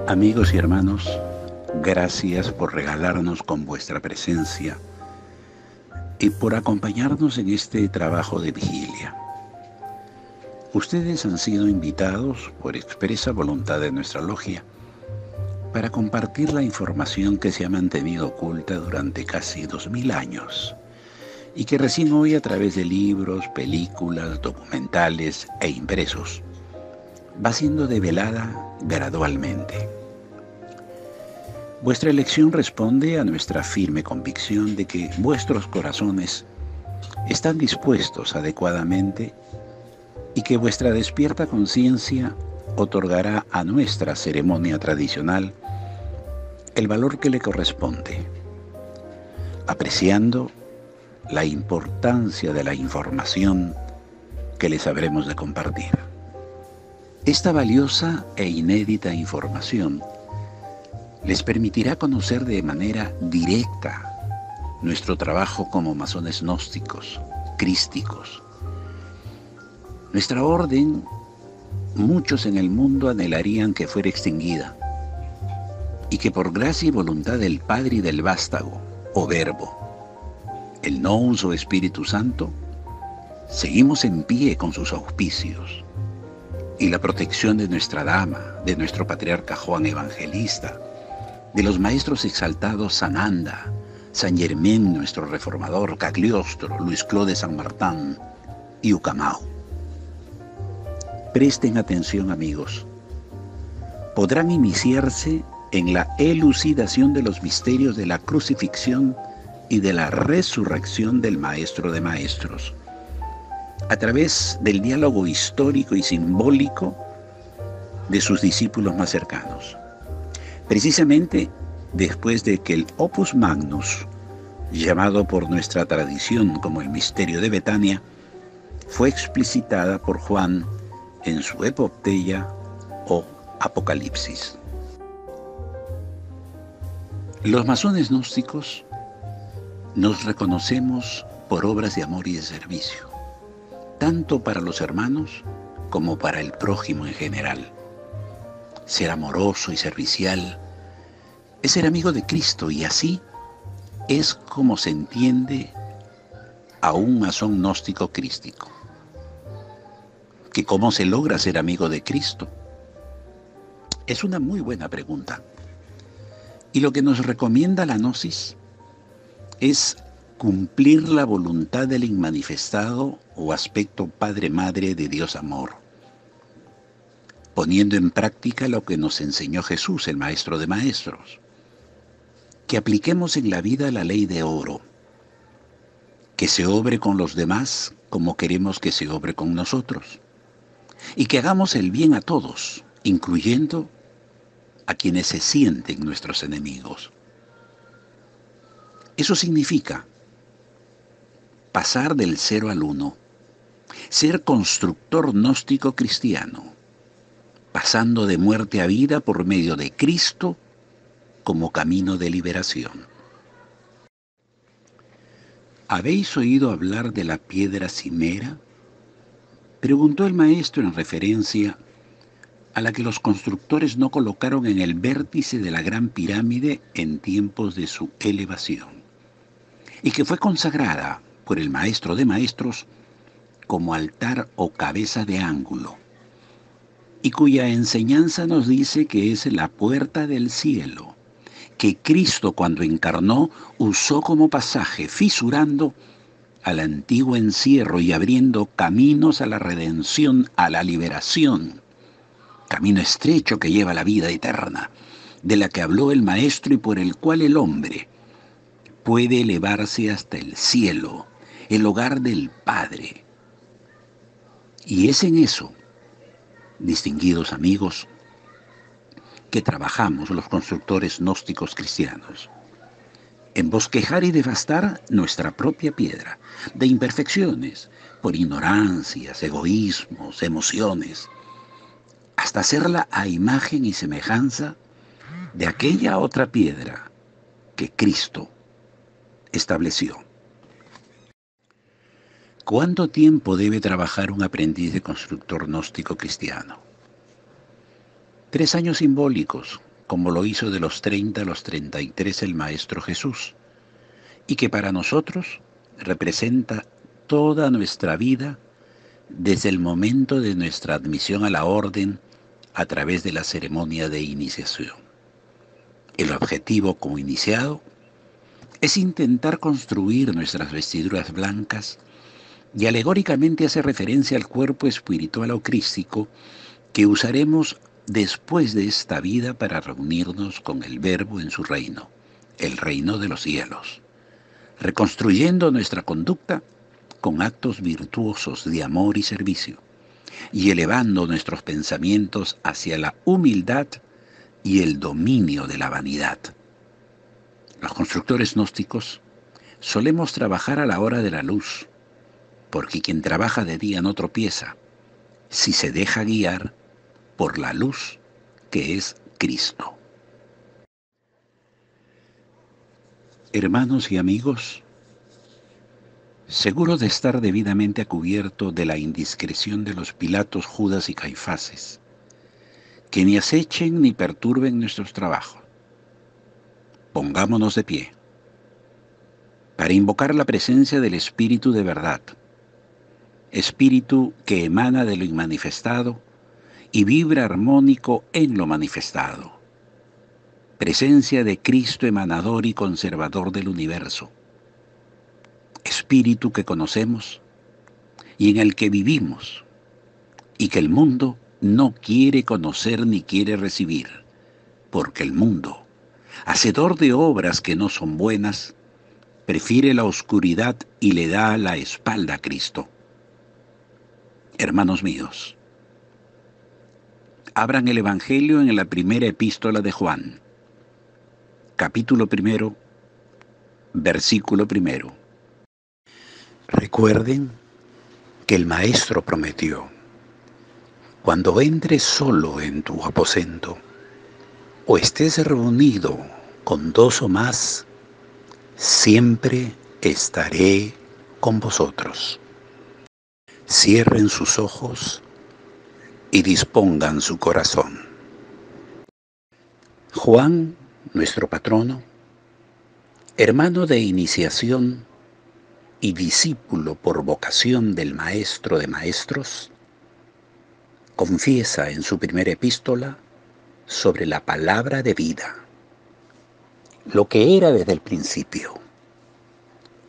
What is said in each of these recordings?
Amigos y hermanos, gracias por regalarnos con vuestra presencia y por acompañarnos en este trabajo de vigilia. Ustedes han sido invitados por expresa voluntad de nuestra logia para compartir la información que se ha mantenido oculta durante casi 2000 años y que recién hoy, a través de libros, películas, documentales e impresos, va siendo develada gradualmente. Vuestra elección responde a nuestra firme convicción de que vuestros corazones están dispuestos adecuadamente y que vuestra despierta conciencia otorgará a nuestra ceremonia tradicional el valor que le corresponde, apreciando la importancia de la información que les habremos de compartir. Esta valiosa e inédita información les permitirá conocer de manera directa nuestro trabajo como masones gnósticos, crísticos. Nuestra orden, muchos en el mundo anhelarían que fuera extinguida, y que por gracia y voluntad del Padre y del Vástago, o Verbo, el Nous o Espíritu Santo, seguimos en pie con sus auspicios, y la protección de nuestra Dama, de nuestro Patriarca Juan Evangelista, de los maestros exaltados Sananda, San Germán, nuestro reformador, Cagliostro, Luis Clos de San Martín y Ucamau. Presten atención, amigos. Podrán iniciarse en la elucidación de los misterios de la crucifixión y de la resurrección del Maestro de Maestros, a través del diálogo histórico y simbólico de sus discípulos más cercanos. Precisamente después de que el Opus Magnus, llamado por nuestra tradición como el misterio de Betania, fue explicitada por Juan en su epopeya o Apocalipsis. Los masones gnósticos nos reconocemos por obras de amor y de servicio, tanto para los hermanos como para el prójimo en general. Ser amoroso y servicial es ser amigo de Cristo, y así es como se entiende a un masón gnóstico crístico. ¿Que cómo se logra ser amigo de Cristo? Es una muy buena pregunta. Y lo que nos recomienda la Gnosis es cumplir la voluntad del inmanifestado o aspecto Padre-Madre de Dios Amor, poniendo en práctica lo que nos enseñó Jesús, el Maestro de Maestros. Que apliquemos en la vida la ley de oro, que se obre con los demás como queremos que se obre con nosotros, y que hagamos el bien a todos, incluyendo a quienes se sienten nuestros enemigos. Eso significa pasar del 0 al 1, ser constructor gnóstico cristiano, pasando de muerte a vida por medio de Cristo como camino de liberación. ¿Habéis oído hablar de la piedra cimera?, preguntó el maestro en referencia a la que los constructores no colocaron en el vértice de la gran pirámide en tiempos de su elevación, y que fue consagrada por el Maestro de Maestros como altar o cabeza de ángulo, y cuya enseñanza nos dice que es la puerta del cielo, que Cristo, cuando encarnó, usó como pasaje, fisurando al antiguo encierro y abriendo caminos a la redención, a la liberación, camino estrecho que lleva a la vida eterna, de la que habló el Maestro y por el cual el hombre puede elevarse hasta el cielo, el hogar del Padre. Y es en eso, distinguidos amigos, que trabajamos los constructores gnósticos cristianos, en bosquejar y devastar nuestra propia piedra de imperfecciones, por ignorancias, egoísmos, emociones, hasta hacerla a imagen y semejanza de aquella otra piedra que Cristo estableció. ¿Cuánto tiempo debe trabajar un aprendiz de constructor gnóstico cristiano? 3 años simbólicos, como lo hizo de los 30 a los 33 el Maestro Jesús, y que para nosotros representa toda nuestra vida desde el momento de nuestra admisión a la orden a través de la ceremonia de iniciación. El objetivo como iniciado es intentar construir nuestras vestiduras blancas y alegóricamente hace referencia al cuerpo espiritual o crístico que usaremos después de esta vida para reunirnos con el Verbo en su reino, el reino de los cielos, reconstruyendo nuestra conducta con actos virtuosos de amor y servicio, y elevando nuestros pensamientos hacia la humildad y el dominio de la vanidad. Los constructores gnósticos solemos trabajar a la hora de la luz, porque quien trabaja de día no tropieza, si se deja guiar por la luz que es Cristo. Hermanos y amigos, seguro de estar debidamente a cubierto de la indiscreción de los Pilatos, Judas y Caifases, que ni acechen ni perturben nuestros trabajos, pongámonos de pie para invocar la presencia del Espíritu de verdad, Espíritu que emana de lo inmanifestado y vibra armónico en lo manifestado. Presencia de Cristo emanador y conservador del universo. Espíritu que conocemos y en el que vivimos y que el mundo no quiere conocer ni quiere recibir, porque el mundo, hacedor de obras que no son buenas, prefiere la oscuridad y le da la espalda a Cristo. Hermanos míos, abran el Evangelio en la primera epístola de Juan, capítulo 1, versículo 1. Recuerden que el Maestro prometió: cuando entres solo en tu aposento, o estés reunido con 2 o más, siempre estaré con vosotros. Cierren sus ojos y dispongan su corazón. Juan, nuestro patrono, hermano de iniciación y discípulo por vocación del Maestro de Maestros, confiesa en su primera epístola sobre la palabra de vida, lo que era desde el principio,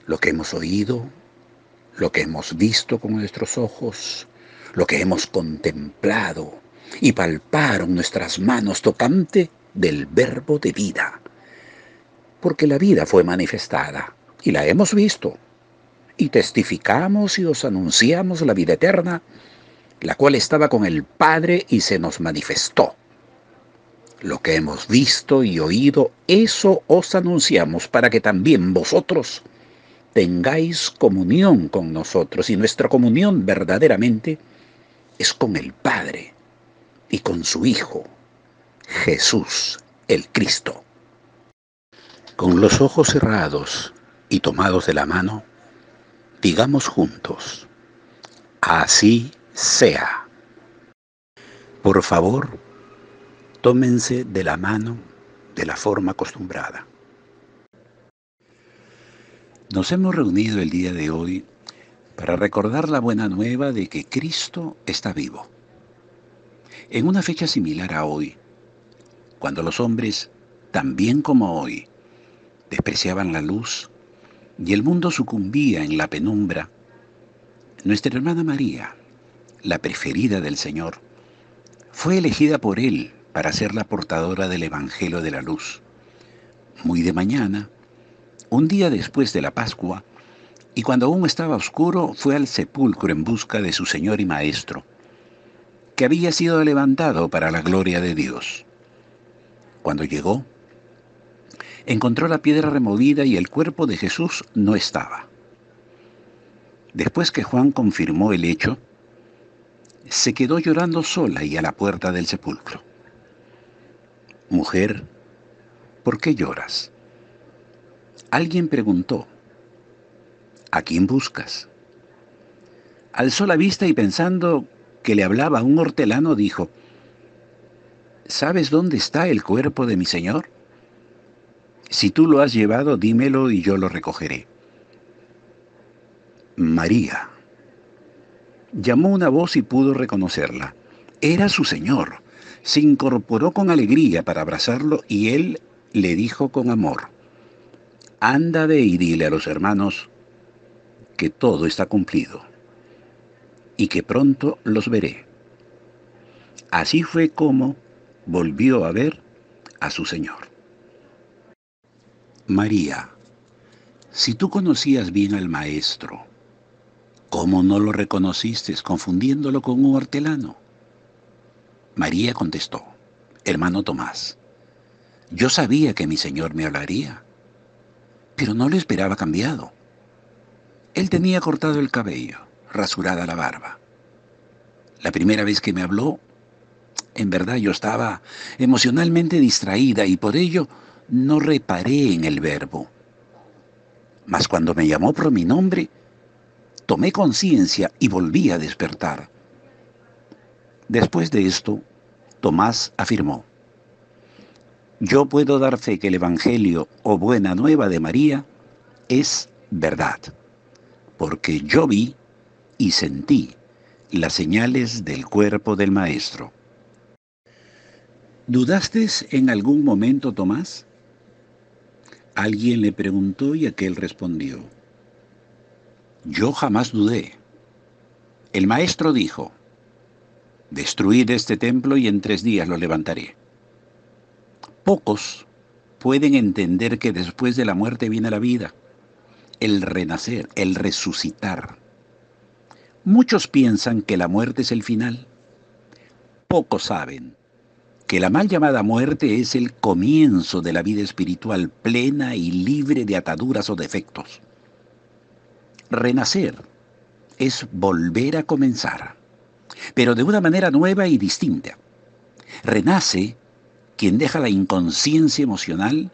lo que hemos oído, lo que hemos visto con nuestros ojos, lo que hemos contemplado y palparon nuestras manos tocante del verbo de vida, porque la vida fue manifestada y la hemos visto, y testificamos y os anunciamos la vida eterna, la cual estaba con el Padre y se nos manifestó. Lo que hemos visto y oído, eso os anunciamos para que también vosotros tengáis comunión con nosotros, y nuestra comunión verdaderamente es con el Padre y con su Hijo, Jesús el Cristo. Con los ojos cerrados y tomados de la mano, digamos juntos: así sea. Por favor, tómense de la mano de la forma acostumbrada. Nos hemos reunido el día de hoy para recordar la buena nueva de que Cristo está vivo. En una fecha similar a hoy, cuando los hombres, también como hoy, despreciaban la luz y el mundo sucumbía en la penumbra, nuestra hermana María, la preferida del Señor, fue elegida por Él para ser la portadora del Evangelio de la luz. Muy de mañana, un día después de la Pascua, y cuando aún estaba oscuro, fue al sepulcro en busca de su Señor y Maestro, que había sido levantado para la gloria de Dios. Cuando llegó, encontró la piedra removida y el cuerpo de Jesús no estaba. Después que Juan confirmó el hecho, se quedó llorando sola y a la puerta del sepulcro. Mujer, ¿por qué lloras? Alguien preguntó: ¿a quién buscas? Alzó la vista y pensando que le hablaba a un hortelano, dijo: ¿Sabes dónde está el cuerpo de mi Señor? Si tú lo has llevado, dímelo y yo lo recogeré. María. Llamó una voz y pudo reconocerla. Era su Señor. Se incorporó con alegría para abrazarlo y él le dijo con amor: Anda, ve y dile a los hermanos que todo está cumplido y que pronto los veré. Así fue como volvió a ver a su Señor. María, si tú conocías bien al Maestro, ¿cómo no lo reconociste confundiéndolo con un hortelano? María contestó: Hermano Tomás, yo sabía que mi Señor me hablaría, pero no lo esperaba cambiado. Él tenía cortado el cabello, rasurada la barba. La primera vez que me habló, en verdad yo estaba emocionalmente distraída y por ello no reparé en el verbo. Mas cuando me llamó por mi nombre, tomé conciencia y volví a despertar. Después de esto, Tomás afirmó: Yo puedo dar fe que el Evangelio o buena nueva de María es verdad, porque yo vi y sentí las señales del cuerpo del Maestro. ¿Dudaste en algún momento, Tomás? Alguien le preguntó y aquel respondió: Yo jamás dudé. El Maestro dijo: Destruid este templo y en 3 días lo levantaré. Pocos pueden entender que después de la muerte viene la vida, el renacer, el resucitar. Muchos piensan que la muerte es el final. Pocos saben que la mal llamada muerte es el comienzo de la vida espiritual plena y libre de ataduras o defectos. Renacer es volver a comenzar, pero de una manera nueva y distinta. Renace quien deja la inconsciencia emocional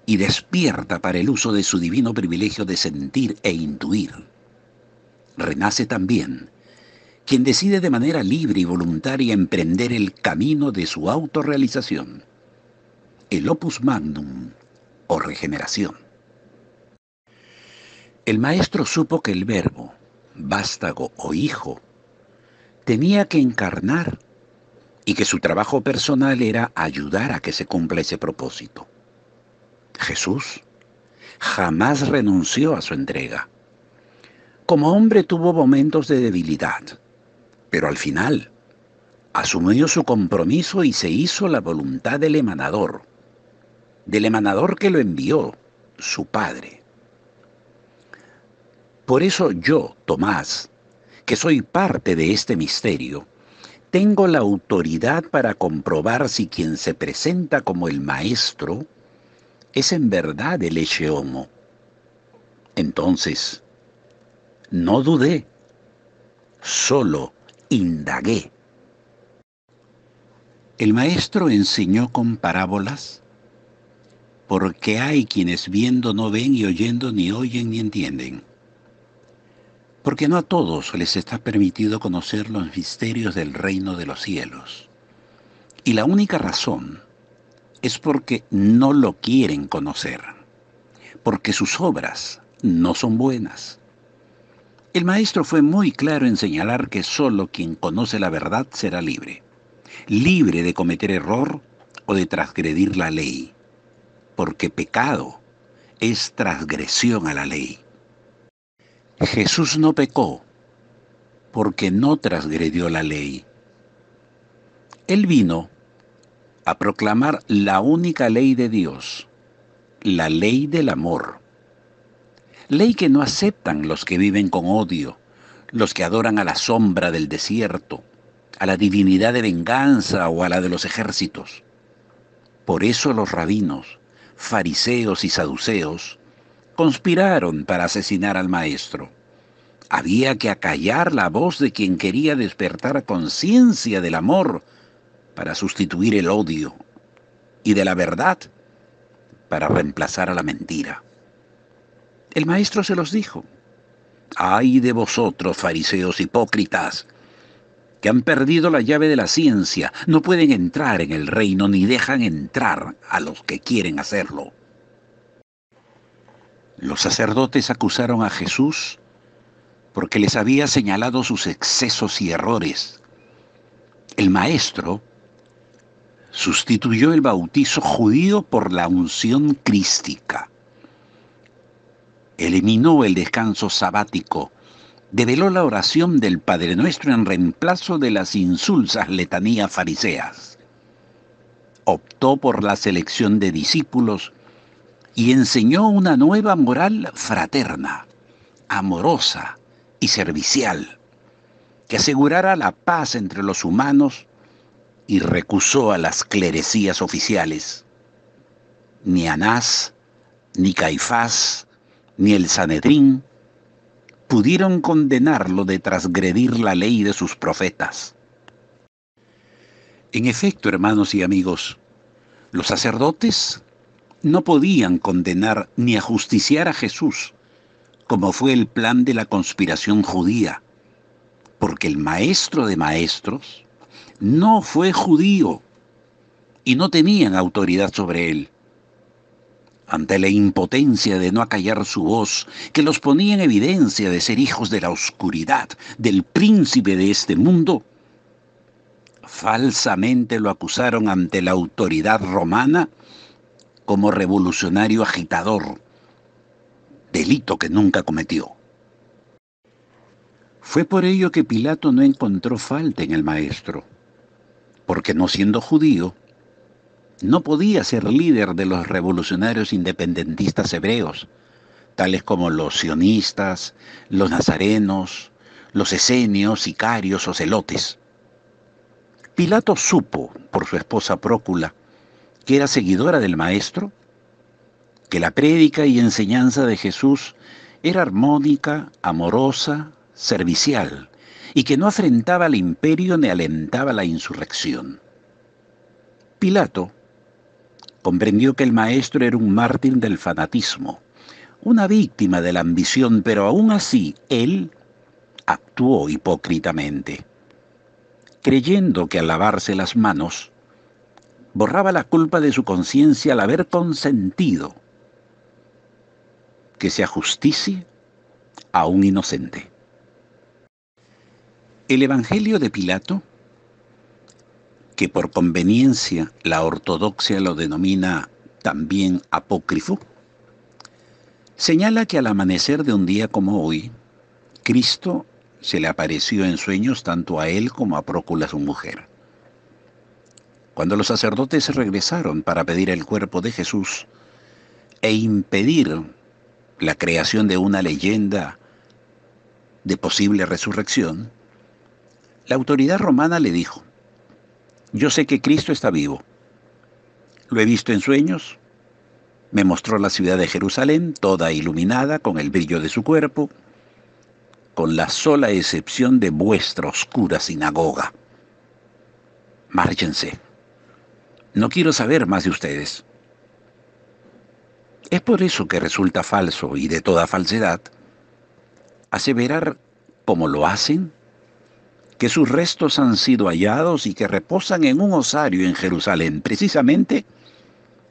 y despierta para el uso de su divino privilegio de sentir e intuir. Renace también quien decide de manera libre y voluntaria emprender el camino de su autorrealización, el opus magnum o regeneración. El Maestro supo que el Verbo, vástago o Hijo, tenía que encarnar y que su trabajo personal era ayudar a que se cumpla ese propósito. Jesús jamás renunció a su entrega. Como hombre tuvo momentos de debilidad, pero al final asumió su compromiso y se hizo la voluntad del emanador que lo envió, su Padre. Por eso yo, Tomás, que soy parte de este misterio, tengo la autoridad para comprobar si quien se presenta como el Maestro es en verdad el Ecce Homo. Entonces, no dudé, solo indagué. El Maestro enseñó con parábolas porque hay quienes viendo no ven y oyendo ni oyen ni entienden. Porque no a todos les está permitido conocer los misterios del reino de los cielos. Y la única razón es porque no lo quieren conocer, porque sus obras no son buenas. El Maestro fue muy claro en señalar que solo quien conoce la verdad será libre, libre de cometer error o de transgredir la ley, porque pecado es transgresión a la ley. Jesús no pecó porque no transgredió la ley. Él vino a proclamar la única ley de Dios, la ley del amor. Ley que no aceptan los que viven con odio, los que adoran a la sombra del desierto, a la divinidad de venganza o a la de los ejércitos. Por eso los rabinos, fariseos y saduceos conspiraron para asesinar al Maestro. Había que acallar la voz de quien quería despertar conciencia del amor para sustituir el odio y de la verdad para reemplazar a la mentira. El Maestro se los dijo: ¡Ay de vosotros, fariseos hipócritas, que han perdido la llave de la ciencia! No pueden entrar en el reino ni dejan entrar a los que quieren hacerlo. Los sacerdotes acusaron a Jesús porque les había señalado sus excesos y errores. El maestro sustituyó el bautizo judío por la unción crística. Eliminó el descanso sabático. Develó la oración del Padre Nuestro en reemplazo de las insulsas letanías fariseas. Optó por la selección de discípulos y enseñó una nueva moral fraterna, amorosa y servicial, que asegurara la paz entre los humanos, y recusó a las clerecías oficiales. Ni Anás, ni Caifás, ni el Sanedrín pudieron condenarlo de transgredir la ley de sus profetas. En efecto, hermanos y amigos, los sacerdotes no podían condenar ni ajusticiar a Jesús, como fue el plan de la conspiración judía, porque el maestro de maestros no fue judío y no tenían autoridad sobre él. Ante la impotencia de no acallar su voz, que los ponía en evidencia de ser hijos de la oscuridad, del príncipe de este mundo, falsamente lo acusaron ante la autoridad romana como revolucionario agitador, delito que nunca cometió. Fue por ello que Pilato no encontró falta en el maestro, porque no siendo judío, no podía ser líder de los revolucionarios independentistas hebreos, tales como los sionistas, los nazarenos, los esenios, sicarios o celotes. Pilato supo, por su esposa Prócula, que era seguidora del maestro, que la prédica y enseñanza de Jesús era armónica, amorosa, servicial, y que no afrentaba al imperio ni alentaba la insurrección. Pilato comprendió que el maestro era un mártir del fanatismo, una víctima de la ambición, pero aún así él actuó hipócritamente, creyendo que al lavarse las manos borraba la culpa de su conciencia al haber consentido que se ajusticie a un inocente. El Evangelio de Pilato, que por conveniencia la ortodoxia lo denomina también apócrifo, señala que al amanecer de un día como hoy, Cristo se le apareció en sueños tanto a él como a Prócula su mujer. Cuando los sacerdotes regresaron para pedir el cuerpo de Jesús e impedir la creación de una leyenda de posible resurrección, la autoridad romana le dijo: yo sé que Cristo está vivo. Lo he visto en sueños. Me mostró la ciudad de Jerusalén, toda iluminada con el brillo de su cuerpo, con la sola excepción de vuestra oscura sinagoga. Márchense. No quiero saber más de ustedes. Es por eso que resulta falso y de toda falsedad aseverar, como lo hacen, que sus restos han sido hallados y que reposan en un osario en Jerusalén, precisamente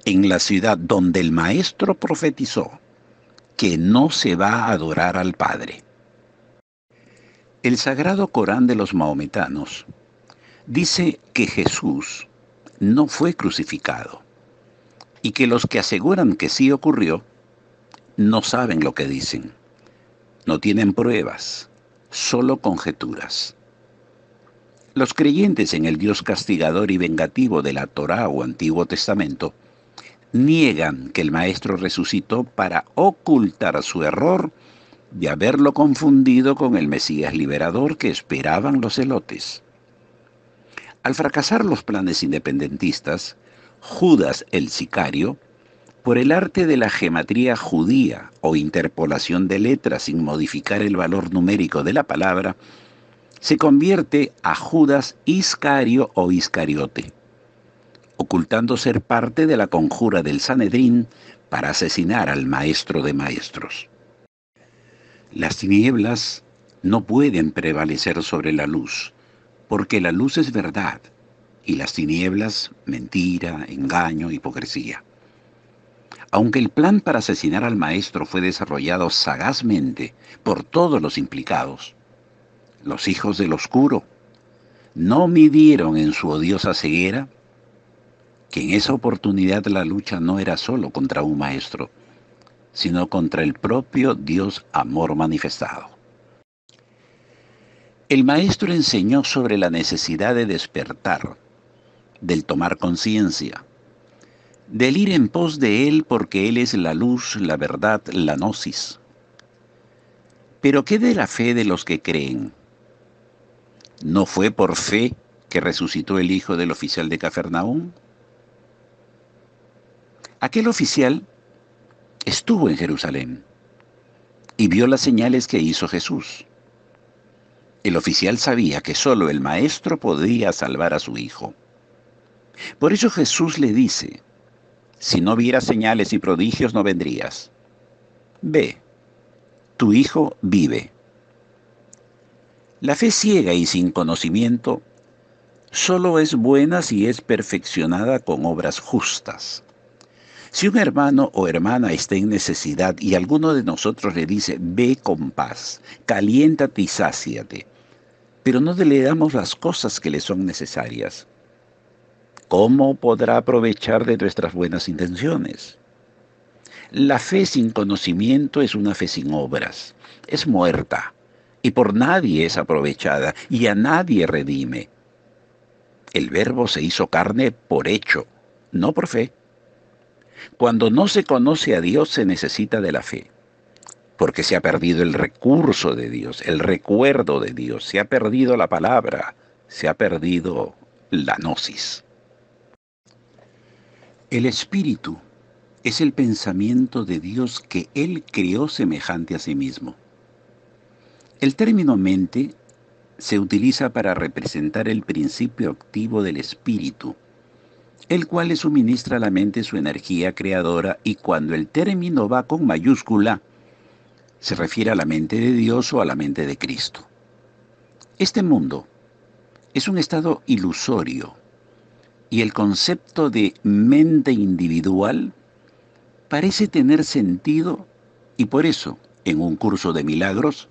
en la ciudad donde el maestro profetizó que no se va a adorar al Padre. El Sagrado Corán de los mahometanos dice que Jesús no fue crucificado y que los que aseguran que sí ocurrió no saben lo que dicen, no tienen pruebas, solo conjeturas. Los creyentes en el Dios castigador y vengativo de la Torá o Antiguo Testamento niegan que el Maestro resucitó para ocultar su error de haberlo confundido con el Mesías liberador que esperaban los celotes. Al fracasar los planes independentistas, Judas el sicario, por el arte de la gematría judía o interpolación de letras sin modificar el valor numérico de la palabra, se convierte a Judas Iscario o Iscariote, ocultando ser parte de la conjura del Sanedrín para asesinar al maestro de maestros. Las tinieblas no pueden prevalecer sobre la luz, porque la luz es verdad y las tinieblas mentira, engaño, hipocresía. Aunque el plan para asesinar al maestro fue desarrollado sagazmente por todos los implicados, los hijos del oscuro no midieron en su odiosa ceguera que en esa oportunidad la lucha no era solo contra un maestro, sino contra el propio Dios amor manifestado. El maestro enseñó sobre la necesidad de despertar, del tomar conciencia, del ir en pos de Él porque Él es la luz, la verdad, la gnosis. Pero ¿qué de la fe de los que creen? ¿No fue por fe que resucitó el hijo del oficial de Cafarnaúm? Aquel oficial estuvo en Jerusalén y vio las señales que hizo Jesús. El oficial sabía que solo el maestro podía salvar a su hijo. Por eso Jesús le dice, si no vieras señales y prodigios no vendrías. Ve, tu hijo vive. La fe ciega y sin conocimiento solo es buena si es perfeccionada con obras justas. Si un hermano o hermana está en necesidad y alguno de nosotros le dice, ve con paz, caliéntate y sáciate, pero no le damos las cosas que le son necesarias, ¿cómo podrá aprovechar de nuestras buenas intenciones? La fe sin conocimiento es una fe sin obras, es muerta, y por nadie es aprovechada, y a nadie redime. El Verbo se hizo carne por hecho, no por fe. Cuando no se conoce a Dios se necesita de la fe, porque se ha perdido el recurso de Dios, el recuerdo de Dios, se ha perdido la palabra, se ha perdido la gnosis. El Espíritu es el pensamiento de Dios que Él creó semejante a sí mismo. El término mente se utiliza para representar el principio activo del Espíritu, el cual le suministra a la mente su energía creadora, y cuando el término va con mayúscula, se refiere a la mente de Dios o a la mente de Cristo. Este mundo es un estado ilusorio, y el concepto de mente individual parece tener sentido, y por eso, en un curso de milagros,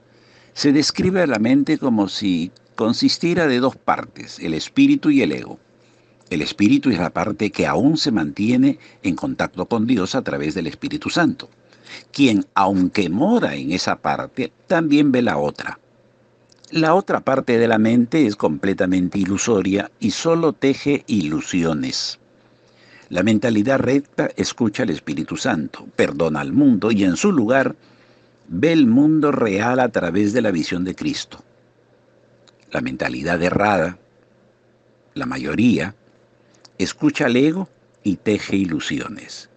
se describe a la mente como si consistiera de dos partes, el espíritu y el ego. El espíritu es la parte que aún se mantiene en contacto con Dios a través del Espíritu Santo, quien, aunque mora en esa parte, también ve la otra. La otra parte de la mente es completamente ilusoria y solo teje ilusiones. La mentalidad recta escucha al Espíritu Santo, perdona al mundo y en su lugar ve el mundo real a través de la visión de Cristo. La mentalidad errada, la mayoría, escucha al ego y teje ilusiones.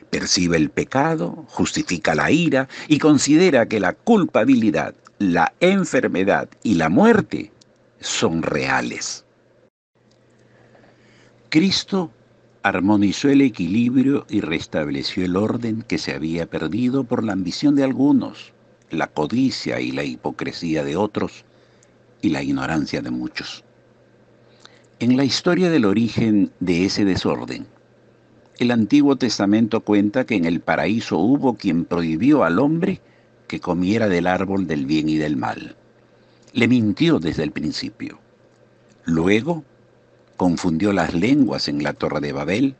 Percibe el pecado, justifica la ira y considera que la culpabilidad, la enfermedad y la muerte son reales. Cristo armonizó el equilibrio y restableció el orden que se había perdido por la ambición de algunos, la codicia y la hipocresía de otros y la ignorancia de muchos. En la historia del origen de ese desorden, el Antiguo Testamento cuenta que en el paraíso hubo quien prohibió al hombre que comiera del árbol del bien y del mal. Le mintió desde el principio. Luego, confundió las lenguas en la Torre de Babel,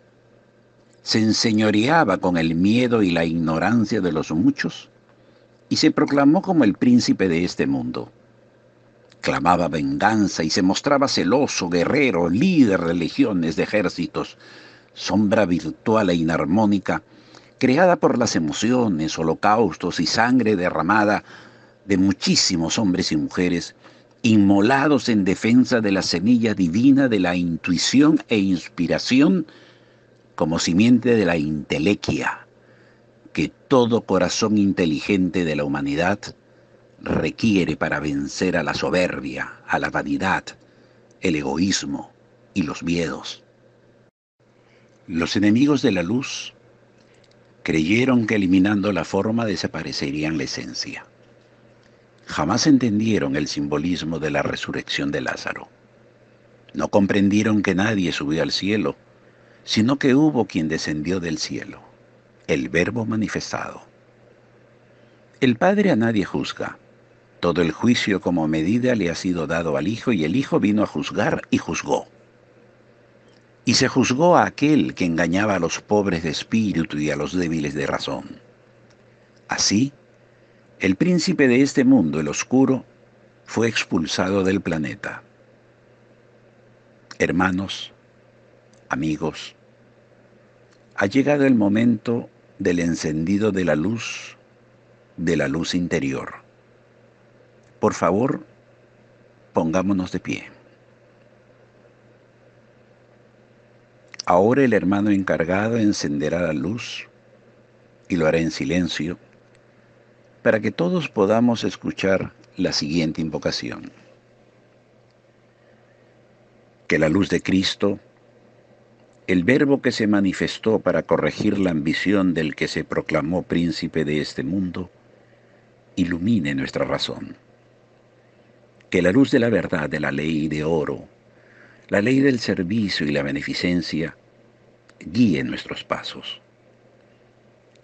se enseñoreaba con el miedo y la ignorancia de los muchos y se proclamó como el príncipe de este mundo. Clamaba venganza y se mostraba celoso, guerrero, líder de legiones de ejércitos, sombra virtual e inarmónica, creada por las emociones, holocaustos y sangre derramada de muchísimos hombres y mujeres, inmolados en defensa de la semilla divina de la intuición e inspiración como simiente de la intelequia, que todo corazón inteligente de la humanidad requiere para vencer a la soberbia, a la vanidad, el egoísmo y los miedos. Los enemigos de la luz creyeron que eliminando la forma desaparecerían la esencia. Jamás entendieron el simbolismo de la resurrección de Lázaro. No comprendieron que nadie subió al cielo, sino que hubo quien descendió del cielo, el Verbo manifestado. El Padre a nadie juzga. Todo el juicio como medida le ha sido dado al Hijo, y el Hijo vino a juzgar y juzgó. Y se juzgó a aquel que engañaba a los pobres de espíritu y a los débiles de razón. Así, el príncipe de este mundo, el oscuro, fue expulsado del planeta. Hermanos, amigos, ha llegado el momento del encendido de la luz interior. Por favor, pongámonos de pie. Ahora el hermano encargado encenderá la luz y lo hará en silencio para que todos podamos escuchar la siguiente invocación. Que la luz de Cristo, el Verbo que se manifestó para corregir la ambición del que se proclamó príncipe de este mundo, ilumine nuestra razón. Que la luz de la verdad, de la ley de oro, la ley del servicio y la beneficencia, guíe nuestros pasos.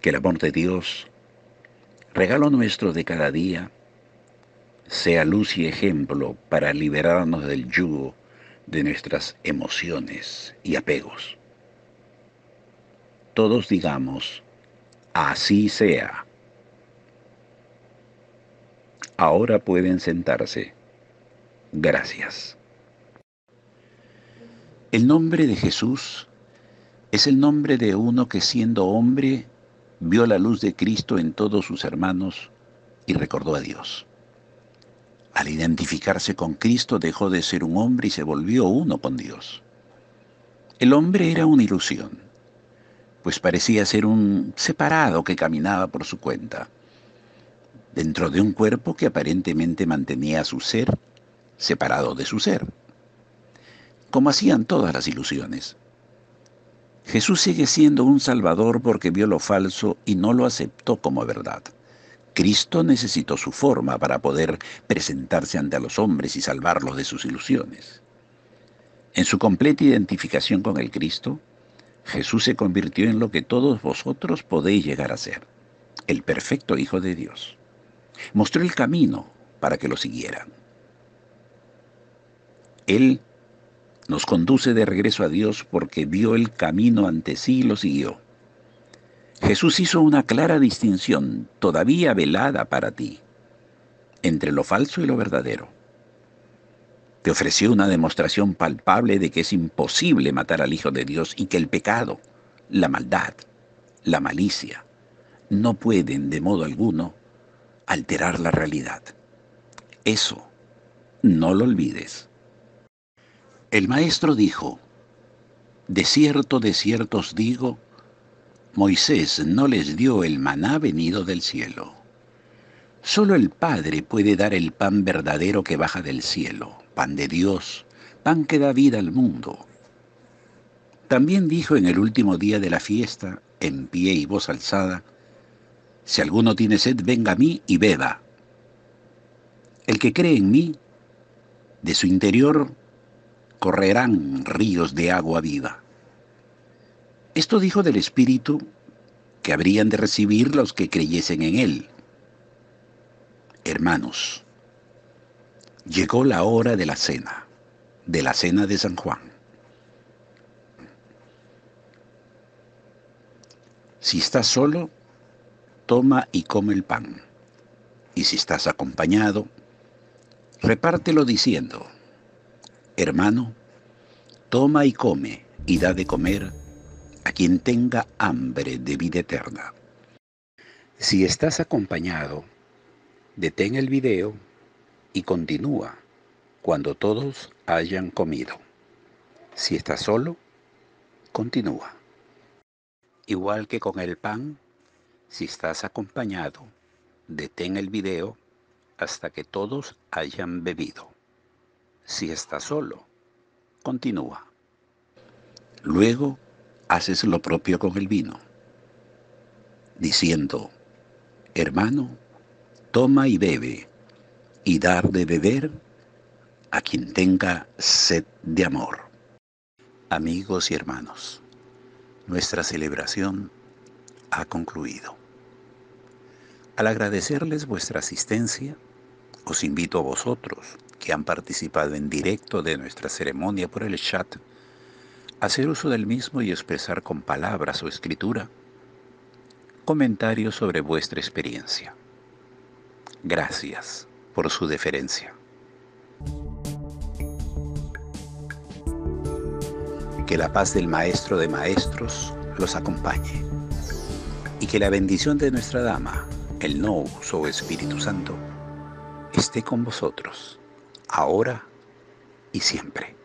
Que el amor de Dios, regalo nuestro de cada día, sea luz y ejemplo para liberarnos del yugo de nuestras emociones y apegos. Todos digamos, así sea. Ahora pueden sentarse. Gracias. El nombre de Jesús es el nombre de uno que siendo hombre vio la luz de Cristo en todos sus hermanos y recordó a Dios. Al identificarse con Cristo dejó de ser un hombre y se volvió uno con Dios. El hombre era una ilusión, pues parecía ser un separado que caminaba por su cuenta, dentro de un cuerpo que aparentemente mantenía su ser separado de su ser, como hacían todas las ilusiones. Jesús sigue siendo un salvador porque vio lo falso y no lo aceptó como verdad. Cristo necesitó su forma para poder presentarse ante los hombres y salvarlos de sus ilusiones. En su completa identificación con el Cristo, Jesús se convirtió en lo que todos vosotros podéis llegar a ser, el perfecto Hijo de Dios. Mostró el camino para que lo siguieran. Él nos conduce de regreso a Dios porque vio el camino ante sí y lo siguió. Jesús hizo una clara distinción, todavía velada para ti, entre lo falso y lo verdadero. Te ofreció una demostración palpable de que es imposible matar al Hijo de Dios y que el pecado, la maldad, la malicia, no pueden de modo alguno alterar la realidad. Eso no lo olvides. El maestro dijo, de cierto os digo, Moisés no les dio el maná venido del cielo. Solo el Padre puede dar el pan verdadero que baja del cielo, pan de Dios, pan que da vida al mundo. También dijo en el último día de la fiesta, en pie y voz alzada, si alguno tiene sed, venga a mí y beba. El que cree en mí, de su interior correrán ríos de agua viva. Esto dijo del Espíritu que habrían de recibir los que creyesen en Él. Hermanos, llegó la hora de la cena de San Juan. Si estás solo, toma y come el pan. Y si estás acompañado, repártelo diciendo, hermano, toma y come y da de comer a quien tenga hambre de vida eterna. Si estás acompañado, detén el video y continúa cuando todos hayan comido. Si estás solo, continúa. Igual que con el pan, si estás acompañado, detén el video hasta que todos hayan bebido. Si estás solo, continúa. Luego, haces lo propio con el vino, diciendo, hermano, toma y bebe, y dar de beber a quien tenga sed de amor. Amigos y hermanos, nuestra celebración ha concluido. Al agradecerles vuestra asistencia, os invito a vosotros, que han participado en directo de nuestra ceremonia por el chat, a hacer uso del mismo y expresar con palabras o escritura comentarios sobre vuestra experiencia. Gracias por su deferencia. Que la paz del Maestro de Maestros los acompañe y que la bendición de nuestra Dama, el Nous o Espíritu Santo, esté con vosotros, ahora y siempre.